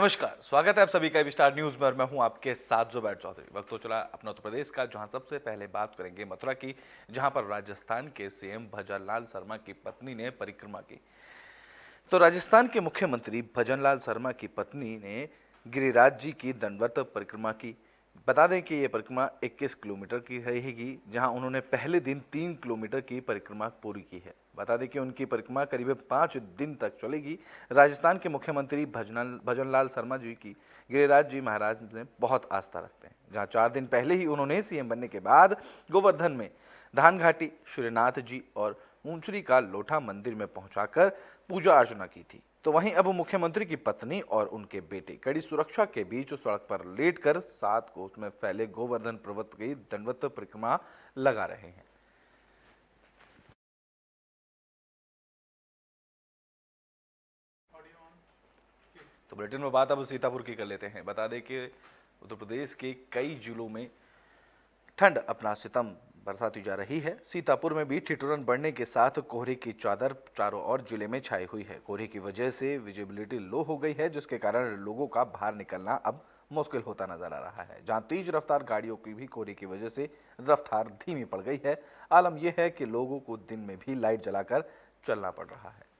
नमस्कार, स्वागत है आप सभी का स्टार न्यूज में और मैं हूं आपके साथ जुबैर चौधरी। वक्त तो चला अपना उत्तर प्रदेश का, जहां सबसे पहले बात करेंगे मथुरा की, जहां पर राजस्थान के सीएम भजनलाल शर्मा की पत्नी ने परिक्रमा की। तो राजस्थान के मुख्यमंत्री भजनलाल शर्मा की पत्नी ने गिरिराज जी की दंडवत परिक्रमा की। बता दें कि ये परिक्रमा 21 किलोमीटर की रहेगी, जहां उन्होंने पहले दिन 3 किलोमीटर की परिक्रमा पूरी की है। बता दें कि उनकी परिक्रमा करीब 5 दिन तक चलेगी। राजस्थान के मुख्यमंत्री भजनलाल शर्मा जी की गिरिराज जी महाराज में बहुत आस्था रखते हैं, जहां 4 दिन पहले ही उन्होंने सीएम बनने के बाद गोवर्धन में धान घाटी, सूर्यनाथ जी और ऊंचरी का लोठा मंदिर में पहुंचाकर पूजा अर्चना की थी। तो वहीं अब मुख्यमंत्री की पत्नी और उनके बेटे कड़ी सुरक्षा के बीच सड़क पर लेटकर 7 कोस में फैले गोवर्धन पर्वत की दंडवत परिक्रमा लगा रहे हैं। तो बुलेटिन में बात अब सीतापुर की कर लेते हैं। बता दें कि उत्तर प्रदेश के कई जिलों में ठंड अपना सितम बरसाती जा रही है। सीतापुर में भी ठिठुरन बढ़ने के साथ कोहरे की चादर चारों ओर जिले में छाई हुई है। कोहरे की वजह से विजिबिलिटी लो हो गई है, जिसके कारण लोगों का बाहर निकलना अब मुश्किल होता नजर आ रहा है। जहां तेज रफ्तार गाड़ियों की भी कोहरे की वजह से रफ्तार धीमी पड़ गई है। आलम यह है कि लोगों को दिन में भी लाइट जलाकर चलना पड़ रहा है।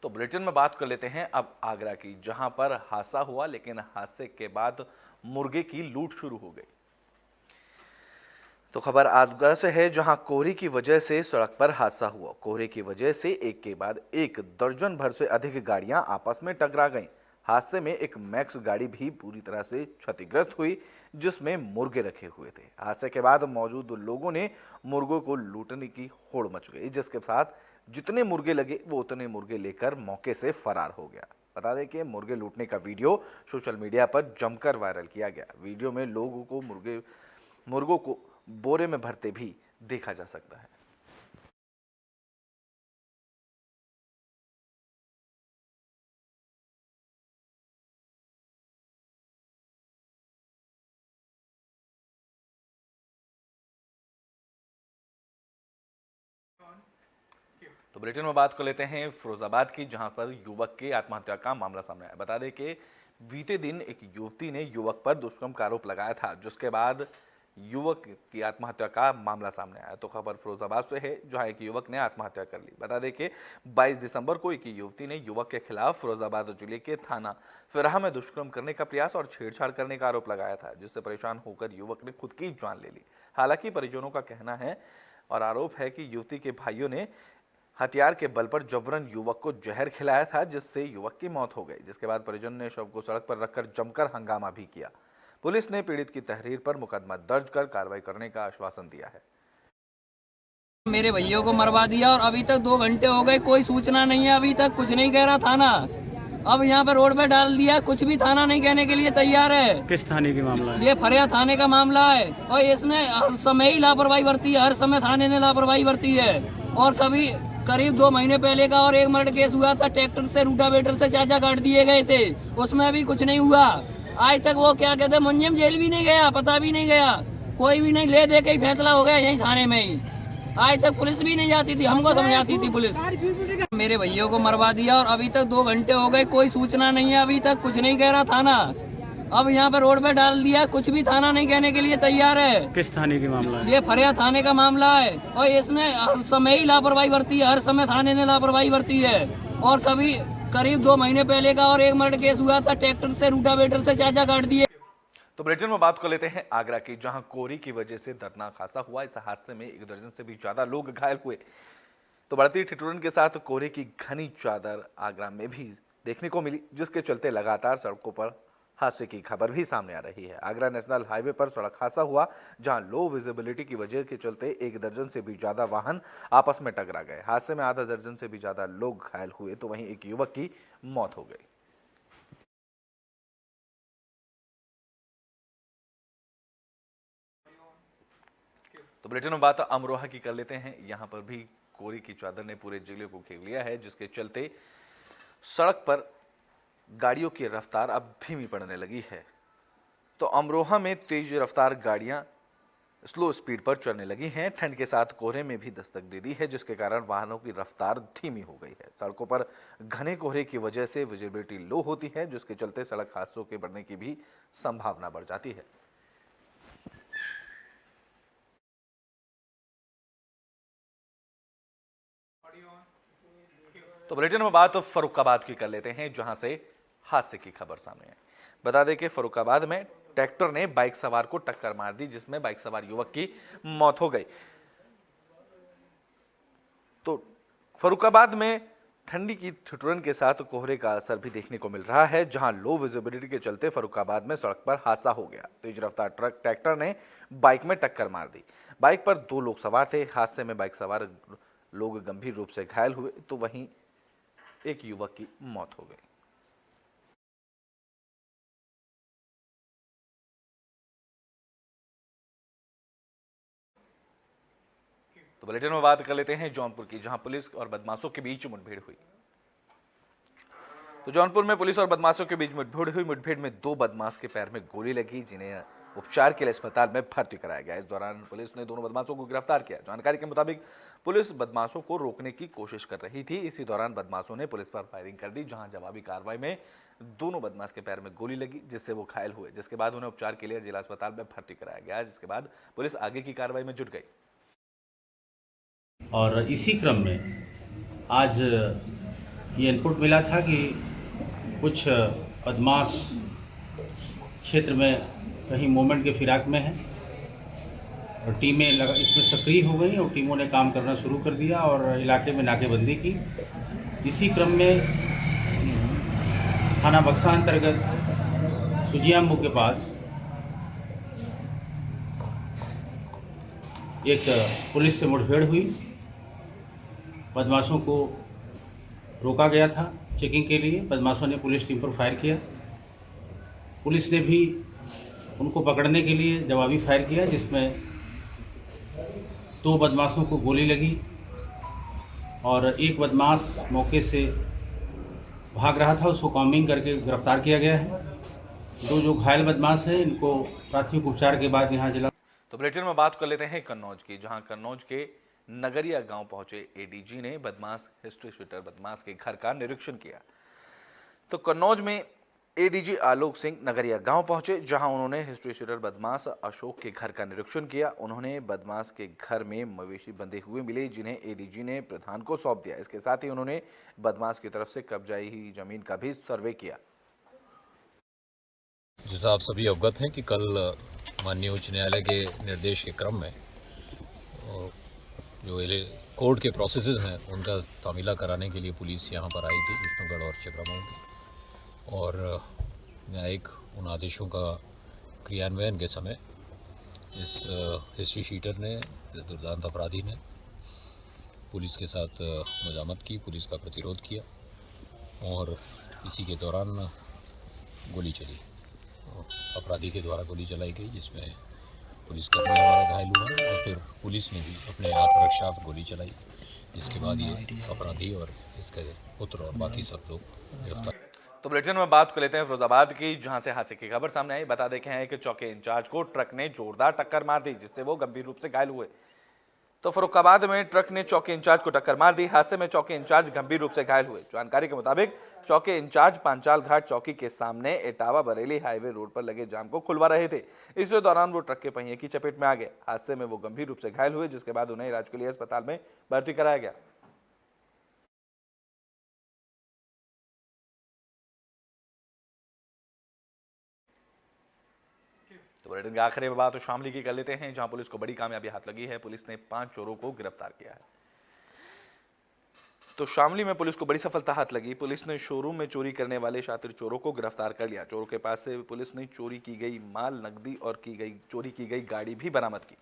तो बुलेटिन में बात कर लेते हैं अब आगरा की, जहां पर हादसा हुआ, लेकिन हादसे के बाद मुर्गे की लूट शुरू हो गई। तो खबर आगरा से है, जहां कोहरे की वजह से सड़क पर हादसा हुआ। कोहरे की वजह से एक के बाद एक दर्जन भर से अधिक गाड़ियां आपस में टकरा गईं। हादसे में एक मैक्स गाड़ी भी पूरी तरह से क्षतिग्रस्त हुई, जिसमें मुर्गे रखे हुए थे। हादसे के बाद मौजूद लोगों ने मुर्गों को लूटने की होड़ मच गई, जिसके साथ जितने मुर्गे लगे वो उतने मुर्गे लेकर मौके से फरार हो गया। बता दें कि मुर्गे लूटने का वीडियो सोशल मीडिया पर जमकर वायरल किया गया। वीडियो में लोगों को मुर्गों को बोरे में भरते भी देखा जा सकता है। तो बुलेटिन में बात कर लेते हैं फिरोजाबाद की, जहां पर युवक के आत्महत्या का मामला सामने आया। बता दें कि बीते दिन एक युवती ने युवक पर दुष्कर्म का आरोप लगाया था, जिसके बाद युवक की आत्महत्या का मामला सामने आया। तो खबर फिरोजाबाद से है, जहां एक युवक ने आत्महत्या कर ली। बता दें कि 22 दिसंबर को एक युवती ने युवक के खिलाफ फिरोजाबाद जिले के थाना फिराह में दुष्कर्म करने का प्रयास और छेड़छाड़ करने का आरोप लगाया था, जिससे परेशान होकर युवक ने खुद की जान ले ली। हालांकि परिजनों का कहना है और आरोप है कि युवती के भाइयों ने हथियार के बल पर जबरन युवक को जहर खिलाया था, जिससे युवक की मौत हो गई। जिसके बाद परिजन ने शव को सड़क पर रखकर जमकर हंगामा भी किया। पुलिस ने पीड़ित की तहरीर पर मुकदमा दर्ज कर कार्रवाई करने का आश्वासन दिया है। मेरे भैया को मरवा दिया और अभी तक 2 घंटे हो गए, कोई सूचना नहीं है। अभी तक कुछ नहीं कह रहा थाना। अब यहाँ पे रोड पे डाल दिया, कुछ भी थाना नहीं कहने के लिए तैयार है। किस थाने की मामला है? ये फरिया थाने का मामला है और इसने हर समय ही लापरवाही बरती है। हर समय थाने ने लापरवाही बरती है। और कभी करीब 2 महीने पहले का और एक मर्डर केस हुआ था, ट्रैक्टर से रूटावेटर से चाचा काट दिए गए थे, उसमें भी कुछ नहीं हुआ। आज तक वो क्या कहते, मुंजिम जेल भी नहीं गया, पता भी नहीं गया, कोई भी नहीं, ले दे के ही फैसला हो गया यही थाने में ही। आज तक पुलिस भी नहीं जाती थी, हमको समझाती थी पुलिस। मेरे भैया को मरवा दिया और अभी तक 2 घंटे हो गए, कोई सूचना नहीं है। अभी तक कुछ नहीं कह रहा थाना। अब यहाँ पे रोड पे डाल दिया, कुछ भी थाना नहीं कहने के लिए तैयार है। किस थाने की मामला है? ये फरिया थाने का मामला है और इसने हर समय ही लापरवाही बरती है। हर समय थाने ने लापरवाही बरती है। और कभी करीब 2 महीने पहले का और एक मर्डर केस हुआ था, ट्रैक्टर से रूटावेटर से चाचा काट दिए। तो बुलेटिन में बात कर लेते हैं आगरा की, जहां कोहरे की वजह से दर्दनाक हादसा हुआ। इस हादसे में 1 दर्जन से भी ज्यादा लोग घायल हुए। तो बढ़ती ठिठुरन के साथ कोहरे की घनी चादर आगरा में भी देखने को मिली, जिसके चलते लगातार सड़कों पर हादसे की खबर भी सामने आ रही है। आगरा नेशनल हाईवे पर सड़क हादसा हुआ, जहां लो विजिबिलिटी की वजह के चलते 1 दर्जन से भी ज्यादा वाहन आपस में टकरा गए। हादसे में आधा दर्जन से भी ज्यादा लोग घायल हुए, तो वहीं एक युवक की मौत हो गई। तो बुलेटिन में बात अमरोहा की कर लेते हैं। यहां पर भी कोहरे की चादर ने पूरे जिले को घेर लिया है, जिसके चलते सड़क पर गाड़ियों की रफ्तार अब धीमी पड़ने लगी है। तो अमरोहा में तेज रफ्तार गाड़ियां स्लो स्पीड पर चलने लगी हैं। ठंड के साथ कोहरे में भी दस्तक दे दी है, जिसके कारण वाहनों की रफ्तार धीमी हो गई है। सड़कों पर घने कोहरे की वजह से विजिबिलिटी लो होती है, जिसके चलते सड़क हादसों के बढ़ने की भी संभावना बढ़ जाती है। तो बुलेटिन में बात फर्रुखाबाद की कर लेते हैं, जहां से हादसे की खबर सामने आई। बता दें कि फर्रुखाबाद में ट्रैक्टर ने बाइक सवार को टक्कर मार दी, जिसमें बाइक सवार युवक की मौत हो गई। तो फर्रुखाबाद में ठंडी की ठिठुरन के साथ कोहरे का असर भी देखने को मिल रहा है, जहां लो विजिबिलिटी के चलते फर्रुखाबाद में सड़क पर हादसा हो गया। तेज रफ्तार ट्रैक्टर ने बाइक में टक्कर मार दी। बाइक पर 2 लोग सवार थे। हादसे में बाइक सवार लोग गंभीर रूप से घायल हुए, तो वहीं एक युवक की मौत हो गई। तो बुलेटिन में बात कर लेते हैं जौनपुर की, जहां पुलिस और बदमाशों के बीच मुठभेड़ हुई। तो जौनपुर में पुलिस और बदमाशों के बीच मुठभेड़ हुई। मुठभेड़ में 2 बदमाश के पैर में गोली लगी, जिन्हें उपचार के लिए अस्पताल में भर्ती कराया गया। इस दौरान पुलिस ने दोनों बदमाशों को गिरफ्तार किया। जानकारी के मुताबिक पुलिस बदमाशों को रोकने की कोशिश कर रही थी। इसी दौरान बदमाशों ने पुलिस पर फायरिंग कर दी, जहां जवाबी कार्रवाई में दोनों बदमाश के पैर में गोली लगी, जिससे वो घायल हुए, जिसके बाद उन्हें उपचार के लिए जिला अस्पताल में भर्ती कराया गया, जिसके बाद पुलिस आगे की कार्रवाई में जुट गई। और इसी क्रम में आज ये इनपुट मिला था कि कुछ बदमाश क्षेत्र में कहीं मूवमेंट के फिराक में हैं और टीमें इसमें सक्रिय हो गई और टीमों ने काम करना शुरू कर दिया और इलाके में नाकेबंदी की। इसी क्रम में थाना बक्सा अंतर्गत सुजियाम्बू के पास एक पुलिस से मुठभेड़ हुई। बदमाशों को रोका गया था चेकिंग के लिए। बदमाशों ने पुलिस टीम पर फायर किया। पुलिस ने भी उनको पकड़ने के लिए जवाबी फायर किया, जिसमें 2 बदमाशों को गोली लगी और एक बदमाश मौके से भाग रहा था, उसको कॉम्बिंग करके गिरफ्तार किया गया है। जो घायल बदमाश हैं, इनको प्राथमिक उपचार के बाद यहाँ जिला। तो बुलेटिन में बात कर लेते हैं कन्नौज की, जहां कन्नौज के नगरिया गांव पहुंचे एडीजी ने बदमाश हिस्ट्री शीटर बदमाश के घर का निरीक्षण किया। तो कन्नौज में एडीजी आलोक सिंह नगरिया गांव पहुंचे, जहां उन्होंने हिस्ट्री शीटर बदमाश अशोक के घर का निरीक्षण किया। उन्होंने बदमाश के घर में मवेशी बंधे हुए मिले, जिन्हें एडीजी ने प्रधान को सौंप दिया। इसके साथ ही उन्होंने बदमाश की तरफ से कब्जाई हुई जमीन का भी सर्वे किया। जैसा आप सभी अवगत हैं कि कल माननीय उच्च न्यायालय के निर्देश के क्रम में जो कोर्ट के प्रोसेसेस हैं उनका तामीला कराने के लिए पुलिस यहाँ पर आई थी, विष्णुगढ़ और चक्रामऊ। और न्यायिक उन आदेशों का क्रियान्वयन के समय इस हिस्ट्री शीटर ने, इस दुर्दांत अपराधी ने पुलिस के साथ मजामत की, पुलिस का प्रतिरोध किया और इसी के दौरान गोली चली। अपराधी के द्वारा गोली चलाई गई, जिसमें पुलिसकर्मी हमारा घायल हुआ और फिर पुलिस ने भी अपने आत्मरक्षार्थ गोली चलाई, जिसके बाद ये अपराधी और इसके पुत्र और बाकी सब लोग गिरफ्तार। तो बुलेटिन में बात कर लेते हैं फिरोजाबाद की, जहां से हादसे की खबर सामने आई। बता दें कि चौकी इंचार्ज को ट्रक ने जोरदार टक्कर मार दी, जिससे वो गंभीर रूप से घायल हुए। तो फर्रुखाबाद में ट्रक ने चौकी इंचार्ज को टक्कर मार दी। हादसे में चौकी इंचार्ज गंभीर रूप से घायल हुए। जानकारी के मुताबिक चौकी इंचार्ज पांचाल घाट चौकी के सामने इटावा बरेली हाईवे रोड पर लगे जाम को खुलवा रहे थे। इसी दौरान वो ट्रक के पहिए की चपेट में आ गए। हादसे में वो गंभीर रूप से घायल हुए, जिसके बाद उन्हें इलाज के लिए अस्पताल में भर्ती कराया गया। तो बुलेटिन के आखिरी में बात तो शामली की कर लेते हैं, जहां पुलिस को बड़ी कामयाबी हाथ लगी है। पुलिस ने 5 चोरों को गिरफ्तार किया है। तो शामली में पुलिस को बड़ी सफलता हाथ लगी। पुलिस ने शोरूम में चोरी करने वाले शातिर चोरों को गिरफ्तार कर लिया। चोरों के पास से पुलिस ने चोरी की गई माल, नकदी और चोरी की गई गाड़ी भी बरामद की।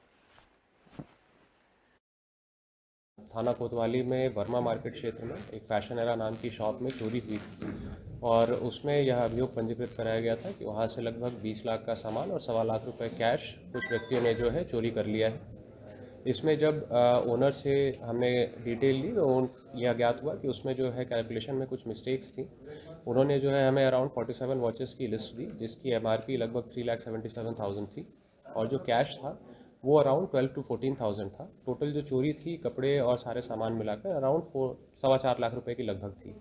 थाना कोतवाली में वर्मा मार्केट क्षेत्र में एक फैशन एरा नाम की शॉप में चोरी हुई थी और उसमें यह अभियोग पंजीकृत कराया गया था कि वहाँ से लगभग 20 लाख का सामान और 1.25 लाख रुपए कैश कुछ व्यक्तियों ने जो है चोरी कर लिया है। इसमें जब ओनर से हमने डिटेल ली तो यह ज्ञात हुआ कि उसमें जो है कैलकुलेशन में कुछ मिस्टेक्स थी। उन्होंने जो है हमें अराउंड 47 वॉचेस की लिस्ट दी, जिसकी MRP लगभग 3,77,000 थी और जो कैश था वो अराउंड 12 to 14,000 था। टोटल जो चोरी थी कपड़े और सारे सामान मिलाकर अराउंड 4.25 लाख रुपए की लगभग थी।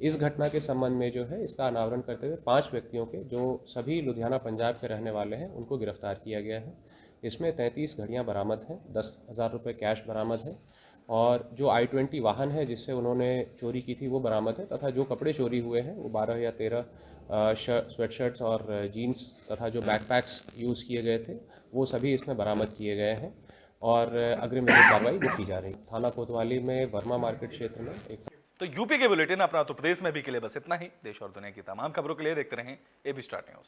इस घटना के संबंध में जो है इसका अनावरण करते हुए 5 व्यक्तियों के जो सभी लुधियाना पंजाब के रहने वाले हैं उनको गिरफ्तार किया गया है। इसमें 33 घड़ियाँ बरामद हैं, 10,000 रुपये कैश बरामद है और जो i20 वाहन है जिससे उन्होंने चोरी की थी वो बरामद है तथा जो कपड़े चोरी हुए हैं वो 12 या 13 स्वेटशर्ट्स और जीन्स तथा जो बैकपैक्स यूज़ किए गए थे वो सभी इसमें बरामद किए गए हैं और अग्रिम विधिक कार्रवाई वो की जा रही है। थाना कोतवाली में वर्मा मार्केट क्षेत्र में एक तो यूपी के बुलेटिन अपना उत्तर प्रदेश में भी के लिए बस इतना ही। देश और दुनिया की तमाम खबरों के लिए देखते रहें एबी स्टार न्यूज।